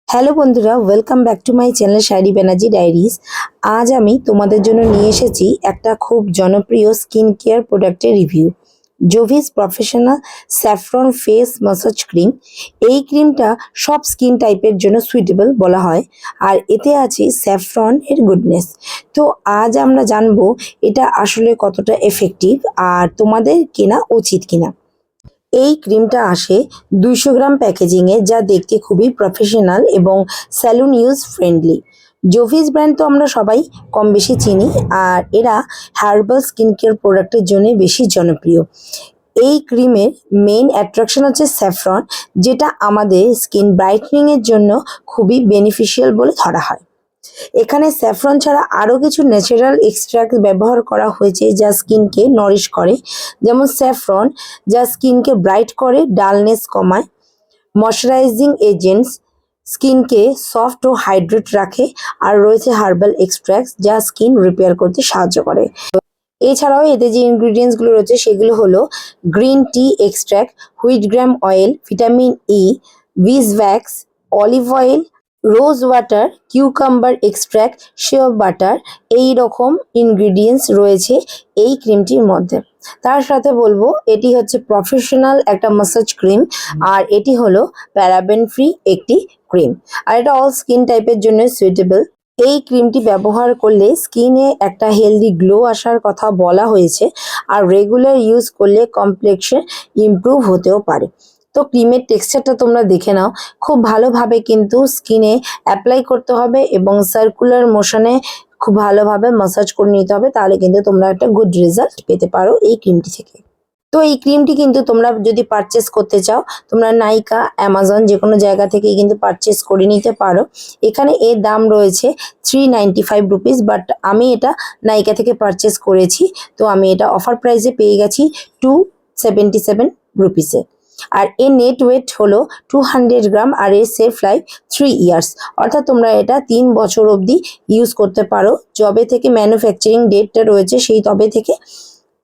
Hello বন্ধুরা, welcome back to my channel Shayari Banerjee diaries. আজ আমি তোমাদের জন্য নিয়ে এসেছি একটা খুব জনপ্রিয় স্কিন কেয়ার প্রোডাক্টের review. Jovees professional saffron face massage cream. এই ক্রিমটা সব স্কিন টাইপের জন্য সুইটেবল বলা হয়, আর এতে আছে স্যাফরন এর গুডনেস। তো আজ আমরা জানবো এটা আসলে কতটা এফেক্টিভ আর তোমাদের কেনা উচিত কিনা। এই ক্রিমটা আসে 200 গ্রাম প্যাকেজিংয়ে, যা দেখতে খুবই প্রফেশনাল এবং salon use friendly. Jovees brand তো আমরা সবাই কম বেশি চিনি, আর এরা হার্বাল স্কিন কেয়ার প্রোডাক্টের জন্য বেশি জনপ্রিয়। এই ক্রিমের মেইন অ্যাট্রাকশন হচ্ছে স্যাফরন, যেটা আমাদের স্কিন ব্রাইটনিংয়ের জন্য খুবই বেনিফিশিয়াল বলে ধরা হয়। এখানে স্যাফরন ছাড়া আরও কিছু ন্যাচারাল এক্সট্রাক্ট ব্যবহার করা হয়েছে যা স্কিনকে নরিশ করে, যেমন স্যাফরন যা স্কিনকে ব্রাইট করে, ডালনেস কমায়। ময়শ্চারাইজিং এজেন্টস স্কিনকে সফট ও হাইড্রেট রাখে। আর রয়েছে হার্বাল এক্সট্রাক্টস যা স্কিন রিপেয়ার করতে সাহায্য করে। এছাড়াও এতে যে ইনগ্রিডিয়েন্টসগুলো রয়েছে সেগুলো হলো green tea extract, wheat germ oil, vitamin E, beeswax, olive oil, rose water, cucumber extract, shea butter. এই রকম ইনগ্রিডিয়েন্টস রয়েছে এই ক্রিমটির মধ্যে। তার সাথে বলবো এটি হচ্ছে প্রফেশনাল একটা ম্যাসাজ ক্রিম, আর এটি হলো প্যারাবেন ফ্রি একটি ক্রিম, আর এটা অল স্কিন টাইপের জন্য সুইটেবল। এই ক্রিমটি ব্যবহার করলে স্কিনে একটা হেলদি গ্লো আসার কথা বলা হয়েছে, আর রেগুলার ইউজ করলে কমপ্লেক্সন ইমপ্রুভ হতেও পারে। তো ক্রিমের টেক্সচারটা তোমরা দেখে নাও, খুব ভালোভাবে কিন্তু স্কিনে অ্যাপ্লাই করতে হবে এবং সার্কুলার মোশনে খুব ভালোভাবে ম্যাসাজ করে নিতে হবে, তাহলে কিন্তু তোমরা একটা গুড রেজাল্ট পেতে পারো এই ক্রিমটি থেকে। তো এই ক্রিমটি কিন্তু তোমরা যদি পারচেস করতে চাও, তোমরা নাইকা, অ্যামাজন যে কোনো জায়গা থেকেই কিন্তু পারচেস করে নিতে পারো। এখানে এর দাম রয়েছে 395 রুপিস, বাট আমি এটা নাইকা থেকে পারচেস করেছি, তো আমি এটা অফার প্রাইসে পেয়ে গেছি 277 রুপিসে। আর এর নেট ওয়েট হলো 200 গ্রাম, আর এর সেফ লাইফ 3 ইয়ার্স, অর্থাৎ তোমরা এটা 3 বছর অবধি ইউজ করতে পারো। যবে থেকে ম্যানুফ্যাকচারিং ডেটটা রয়েছে সেই তবে থেকে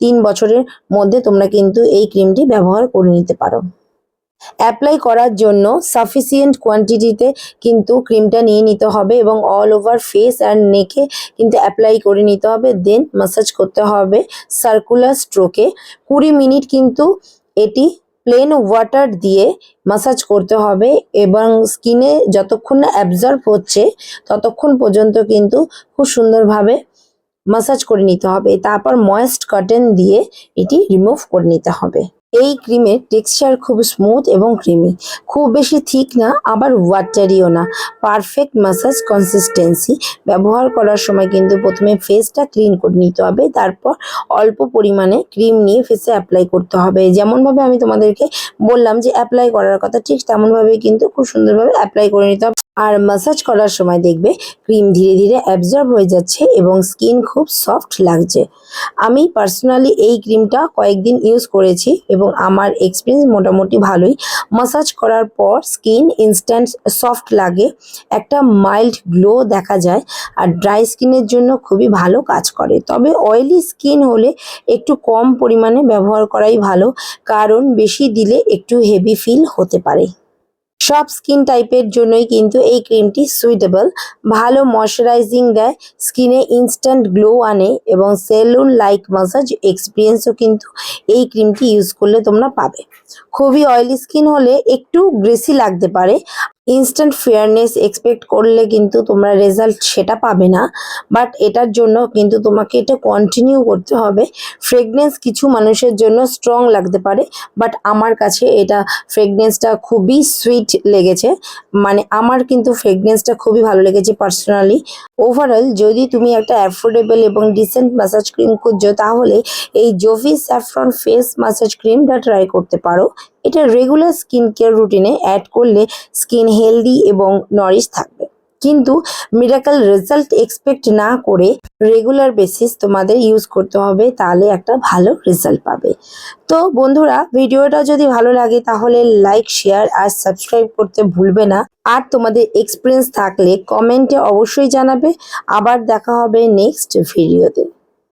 3 বছরের মধ্যে তোমরা কিন্তু এই ক্রিমটি ব্যবহার করে নিতে পারো। অ্যাপ্লাই করার জন্য সাফিসিয়েন্ট কোয়ান্টিটিতে কিন্তু ক্রিমটা নিয়ে নিতে হবে এবং অল ওভার ফেস অ্যান্ড নেকে কিন্তু অ্যাপ্লাই করে নিতে হবে। দেন ম্যাসাজ করতে হবে সার্কুলার স্ট্রোকে। 20 মিনিট কিন্তু এটি প্লেন ওয়াটার দিয়ে ম্যাসাজ করতে হবে, এবং স্কিনে যতক্ষণ না অ্যাবজর্ব হচ্ছে ততক্ষণ পর্যন্ত কিন্তু খুব সুন্দরভাবে ম্যাসাজ করে নিতে হবে। তারপর ময়েস্ট কটন দিয়ে এটি রিমুভ করে নিতে হবে। এই ক্রিমের টেক্সচার খুব স্মুথ এবং ক্রিমি, খুব বেশি থিক না, আবার ওয়াটারিও না, পারফেক্ট ম্যাসাজ কনসিস্টেন্সি। ব্যবহার করার সময় কিন্তু প্রথমে ফেসটা ক্লিন করে নিতে হবে, তারপর অল্প পরিমাণে ক্রিম নিয়ে ফেসে অ্যাপ্লাই করতে হবে। যেমনভাবে আমি তোমাদেরকে বললাম যে অ্যাপ্লাই করার কথা, ঠিক তেমনভাবে কিন্তু খুব সুন্দরভাবে অ্যাপ্লাই করে নিতে হবে। আর ম্যাসাজ করার সময় দেখবে ক্রিম ধীরে ধীরে অ্যাবজর্ব হয়ে যাচ্ছে এবং স্কিন খুব সফট লাগছে। আমি পার্সোনালি এই ক্রিমটা কয়েকদিন ইউজ করেছি এবং আমার এক্সপিরিয়েন্স মোটামুটি ভালোই। ম্যাসাজ করার পর স্কিন ইনস্ট্যান্ট সফট লাগে, একটা মাইল্ড গ্লো দেখা যায়, আর ড্রাই স্কিনের জন্য খুবই ভালো কাজ করে। তবে অয়েলি স্কিন হলে একটু কম পরিমাণে ব্যবহার করাই ভালো, কারণ বেশি দিলে একটু হেভি ফিল হতে পারে। সব স্কিন টাইপের জন্যই কিন্তু এই ক্রিমটি সুইটেবল। ভালো ময়শ্চারাইজিং দেয়, স্কিনে ইনস্ট্যান্ট গ্লো আনে, এবং সেলুন লাইক ম্যাসাজ এক্সপিরিয়েন্সও কিন্তু এই ক্রিমটি ইউজ করলে তোমরা পাবে। খুবই অয়েলি স্কিন হলে একটু গ্রেসি লাগতে পারে, ইনস্ট্যান্ট ফেয়ারনেস এক্সপেক্ট করলে কিন্তু তোমরা রেজাল্ট সেটা পাবে না, বাট এটার জন্য কিন্তু তোমাকে এটা কন্টিনিউ করতে হবে। ফ্রেগনেন্স কিছু মানুষের জন্য স্ট্রং লাগতে পারে, বাট আমার কাছে এটা ফ্রেগনেন্সটা খুবই সুইট লেগেছে, মানে আমার কিন্তু ফ্রেগনেন্সটা খুবই ভালো লেগেছে পার্সোনালি। ওভারঅল যদি তুমি একটা অ্যাফোর্ডেবল এবং ডিসেন্ট ম্যাসাজ ক্রিম খুঁজছো, তাহলে এই জোভিস স্যাফরন ফেস ম্যাসাজ ক্রিমটা ট্রাই করতে পারো। এটা রেগুলার স্কিন কেয়ার রুটিনে অ্যাড করলে স্কিন হেলদি এবং নরিশ থাকবে, কিন্তু মিরাকল রেজাল্ট এক্সপেক্ট না করে রেগুলার বেসিস তোমাদের ইউজ করতে হবে, তাহলে একটা ভালো রেজাল্ট পাবে। তো বন্ধুরা, ভিডিওটা যদি ভালো লাগে তাহলে লাইক, শেয়ার আর সাবস্ক্রাইব করতে ভুলবে না। আর তোমাদের এক্সপিরিয়েন্স থাকলে কমেন্টে অবশ্যই জানাবে। আবার দেখা হবে নেক্সট ভিডিওতে।